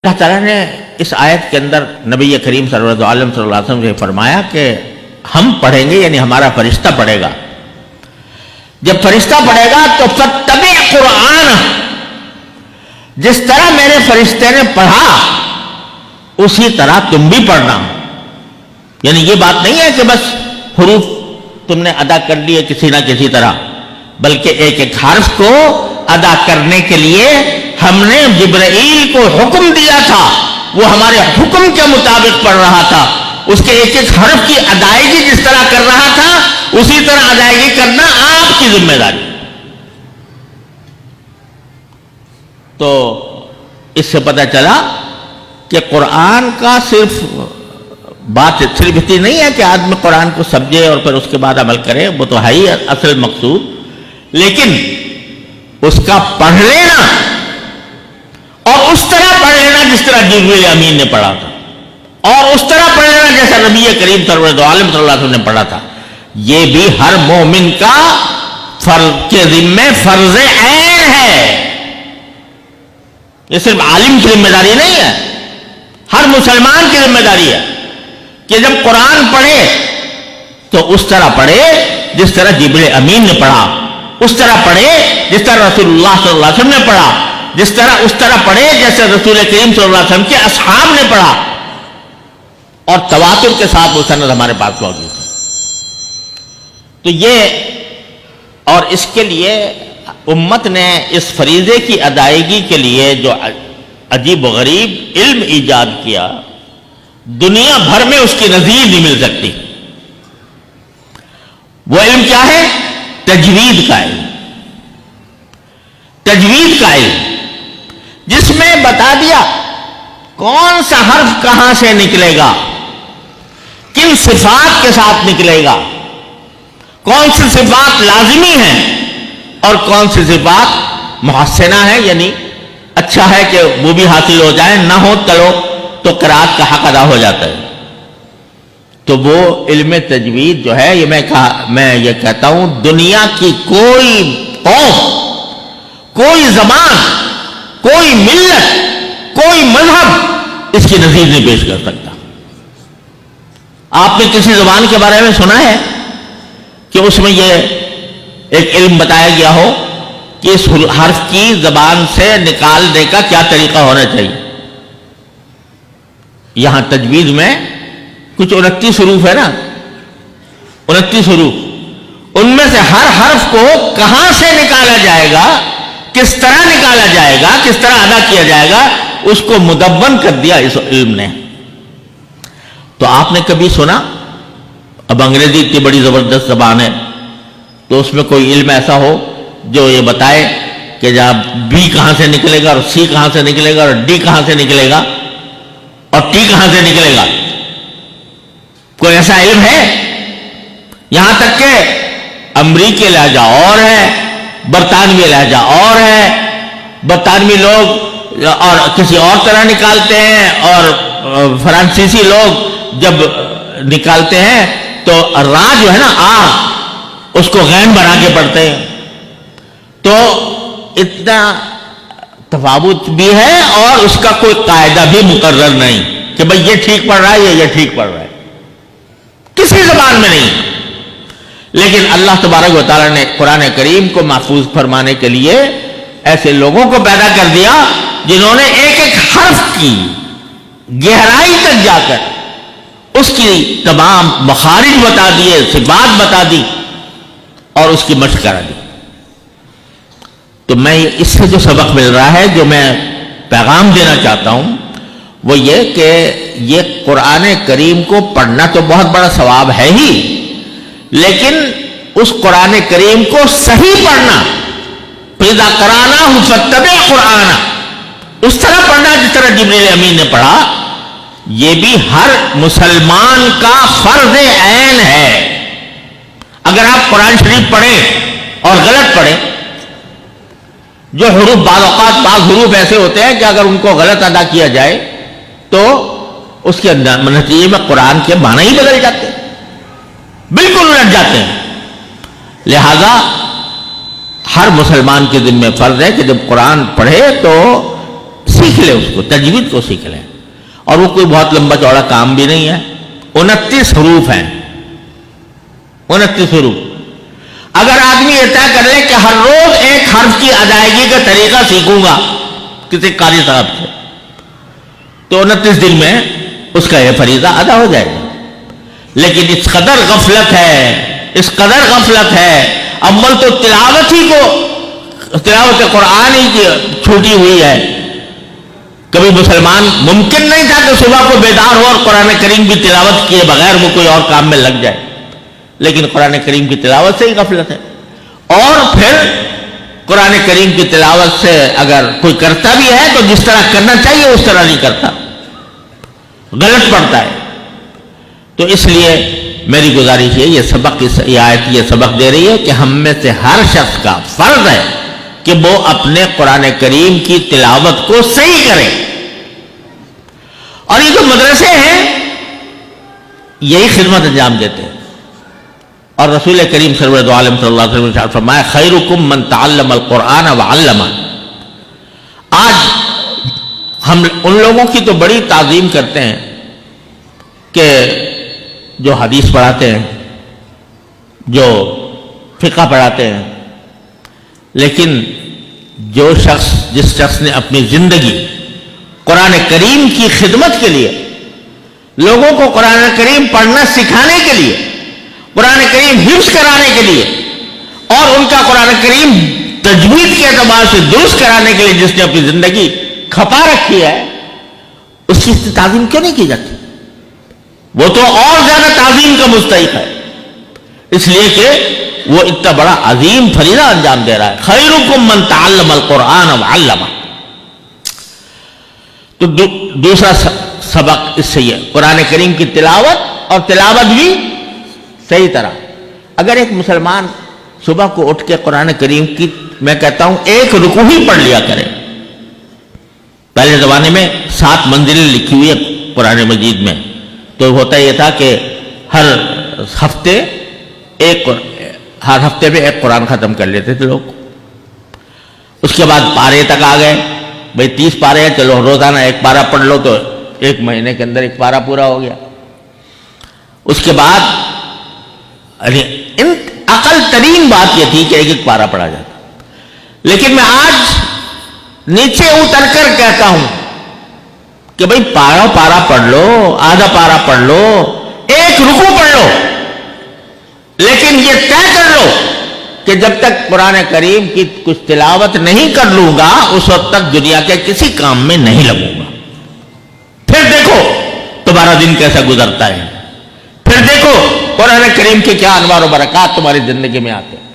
اللہ تعالیٰ نے اس آیت کے اندر نبی کریم صلی اللہ علیہ وسلم سے فرمایا کہ ہم پڑھیں گے، یعنی ہمارا فرشتہ پڑھے گا. جب فرشتہ پڑھے گا تو فتبع قرآن، جس طرح میرے فرشتے نے پڑھا اسی طرح تم بھی پڑھنا. یعنی یہ بات نہیں ہے کہ بس حروف تم نے ادا کر لیے کسی نہ کسی طرح، بلکہ ایک ایک حرف کو ادا کرنے کے لیے ہم نے جبرائیل کو حکم دیا تھا، وہ ہمارے حکم کے مطابق پڑھ رہا تھا. اس کے ایک ایک حرف کی ادائیگی جس طرح کر رہا تھا اسی طرح ادائیگی کرنا آپ کی ذمہ داری. تو اس سے پتہ چلا کہ قرآن کا بات صرف اتنی نہیں ہے کہ آدمی قرآن کو سمجھے اور پھر اس کے بعد عمل کرے، وہ تو ہے ہی اصل مقصود، لیکن اس کا پڑھ لینا اور اس طرح پڑھ لینا جس طرح جبریل امین نے پڑھا تھا، اور اس طرح پڑھ لینا جیسا نبی کریم صلی اللہ علیہ وسلم نے پڑھا تھا، یہ بھی ہر مومن کا فرض کے ذمہ فرض عین ہے. یہ صرف عالم کی ذمہ داری نہیں ہے، ہر مسلمان کی ذمہ داری ہے کہ جب قرآن پڑھے تو اس طرح پڑھے جس طرح جبریل امین نے پڑھا، اس طرح پڑھے جس طرح رسول اللہ صلی اللہ علیہ وسلم نے پڑھا، اس طرح پڑھے جیسے رسول کریم صلی اللہ علیہ وسلم کے اصحاب نے پڑھا، اور تواتر کے ساتھ وہ سند ہمارے پاس موجود ہے. تو یہ اور اس کے لیے امت نے اس فریضے کی ادائیگی کے لیے جو عجیب و غریب علم ایجاد کیا، دنیا بھر میں اس کی نظیر نہیں مل سکتی. وہ علم کیا ہے؟ تجوید کا علم. تجوید کا علم جس میں بتا دیا کون سا حرف کہاں سے نکلے گا، کن صفات کے ساتھ نکلے گا، کون سی صفات لازمی ہیں اور کون سی صفات محسنہ ہے، یعنی اچھا ہے کہ وہ بھی حاصل ہو جائے، نہ ہو چلو تو قرات کا حق ادا ہو جاتا ہے. تو وہ علم تجوید جو ہے، یہ میں یہ کہتا ہوں دنیا کی کوئی قوم، کوئی زبان، کوئی ملت، کوئی مذہب اس کی نظیر نہیں پیش کر سکتا. آپ نے کسی زبان کے بارے میں سنا ہے کہ اس میں یہ ایک علم بتایا گیا ہو کہ اس حرف کی زبان سے نکالنے کا کیا طریقہ ہونا چاہیے؟ یہاں تجوید میں کچھ 29 حروف ہے نا، 29 حروف، ان میں سے ہر حرف کو کہاں سے نکالا جائے گا، کس طرح نکالا جائے گا، کس طرح ادا کیا جائے گا، اس کو مدون کر دیا اس علم نے. تو آپ نے کبھی سنا، اب انگریزی اتنی بڑی زبردست زبان ہے تو اس میں کوئی علم ایسا ہو جو یہ بتائے کہ جب بی کہاں سے نکلے گا اور سی کہاں سے نکلے گا اور ڈی کہاں سے نکلے گا اور ٹی کہاں سے نکلے گا؟ کوئی ایسا علم ہے؟ یہاں تک کہ امریکی لہجہ اور ہے، برطانوی لہجہ اور ہے، برطانوی لوگ اور کسی اور طرح نکالتے ہیں، اور فرانسیسی لوگ جب نکالتے ہیں تو را جو ہے نا آ، اس کو غین بنا کے پڑھتے ہیں. تو اتنا تفاوت بھی ہے اور اس کا کوئی قاعدہ بھی مقرر نہیں کہ بھئی یہ ٹھیک پڑھ رہا ہے یا یہ ٹھیک پڑھ رہا ہے، کسی زبان میں نہیں. لیکن اللہ تبارک و تعالیٰ نے قرآن کریم کو محفوظ فرمانے کے لیے ایسے لوگوں کو پیدا کر دیا جنہوں نے ایک ایک حرف کی گہرائی تک جا کر اس کی تمام مخارج بتا دیے، صفات بتا دی اور اس کی مشق کرا دی. تو میں اس سے جو سبق مل رہا ہے، جو میں پیغام دینا چاہتا ہوں، وہ یہ کہ یہ قرآن کریم کو پڑھنا تو بہت بڑا ثواب ہے ہی، لیکن اس قرآن کریم کو صحیح پڑھنا، فَإِذَا قَرَأْنَاهُ فَاتَّبِعْ قُرْآنَهُ، اس طرح پڑھنا جس طرح جبریل امین نے پڑھا، یہ بھی ہر مسلمان کا فرض عین ہے. اگر آپ قرآن شریف پڑھیں اور غلط پڑھیں، جو حروف بعض اوقات بعض حروف ایسے ہوتے ہیں کہ اگر ان کو غلط ادا کیا جائے تو اس کے نتیجے میں قرآن کے معنی ہی بدل جاتے ہیں، بالکل الٹ جاتے ہیں. لہذا ہر مسلمان کے ذمہ فرض ہے کہ جب قرآن پڑھے تو سیکھ لے، اس کو تجوید کو سیکھ لے، اور وہ کوئی بہت لمبا چوڑا کام بھی نہیں ہے. 29 حروف ہیں، 29 حروف. اگر آدمی یہ طے کر لے کہ ہر روز ایک حرف کی ادائیگی کا طریقہ سیکھوں گا کسی قاری صاحب سے، تو 29 دن میں اس کا یہ فریضہ ادا ہو جائے گا. لیکن اس قدر غفلت ہے، اس قدر غفلت ہے. اول تو تلاوت قرآن ہی کی چھوٹی ہوئی ہے. کبھی مسلمان ممکن نہیں تھا کہ صبح کو بیدار ہو اور قرآن کریم کی تلاوت کیے بغیر وہ کوئی اور کام میں لگ جائے، لیکن قرآن کریم کی تلاوت سے ہی غفلت ہے. اور پھر قرآن کریم کی تلاوت سے اگر کوئی کرتا بھی ہے تو جس طرح کرنا چاہیے اس طرح نہیں کرتا، غلط پڑتا ہے. تو اس لیے میری گزارش ہے، یہ آیت یہ سبق دے رہی ہے کہ ہم میں سے ہر شخص کا فرض ہے کہ وہ اپنے قرآن کریم کی تلاوت کو صحیح کرے. اور یہ جو مدرسے ہیں یہی خدمت انجام دیتے ہیں. اور رسول کریم سرور دو عالم صلی اللہ علیہ وسلم نے فرمایا خیرکم من تعلم القرآن وعلمہ. آج ہم ان لوگوں کی تو بڑی تعظیم کرتے ہیں کہ جو حدیث پڑھاتے ہیں، جو فقہ پڑھاتے ہیں، لیکن جس شخص نے اپنی زندگی قرآن کریم کی خدمت کے لیے، لوگوں کو قرآن کریم پڑھنا سکھانے کے لیے، قرآن کریم حفظ کرانے کے لیے، اور ان کا قرآن کریم تجوید کے اعتبار سے درست کرانے کے لیے جس نے اپنی زندگی کھپا رکھی ہے، اس کی تعظیم کیوں نہیں کی جاتی؟ وہ تو اور زیادہ تعظیم کا مستحق ہے، اس لیے کہ وہ اتنا بڑا عظیم فریضہ انجام دے رہا ہے. خیرکم من تعلم القرآن وعلمہ. تو دوسرا سبق اس سے یہ قرآن کریم کی تلاوت، اور تلاوت بھی صحیح طرح. اگر ایک مسلمان صبح کو اٹھ کے قرآن کریم کی، میں کہتا ہوں ایک رکوع ہی پڑھ لیا کرے. پہلے زمانے میں 7 منزلیں لکھی ہوئی ہے قرآن مجید میں، تو ہوتا یہ تھا کہ ہر ہفتے میں ایک قرآن ختم کر لیتے تھے لوگ. اس کے بعد پارے تک آ گئے، بھئی 30 پارے ہیں، چلو روزانہ ایک پارہ پڑھ لو تو ایک مہینے کے اندر ایک پارہ پورا ہو گیا. اس کے بعد عقل ترین بات یہ تھی کہ ایک پارہ پڑھا جاتا. لیکن میں آج نیچے اتر کر کہتا ہوں کہ بھئی پارہ پڑھ لو، آدھا پارہ پڑھ لو، ایک رکوع پڑھ لو، لیکن یہ طے کر لو کہ جب تک قرآن کریم کی کچھ تلاوت نہیں کر لوں گا اس وقت تک دنیا کے کسی کام میں نہیں لگوں گا. پھر دیکھو تمہارا دن کیسا گزرتا ہے، پھر دیکھو قرآن کریم کے کیا انوار و برکات تمہاری زندگی میں آتے ہیں.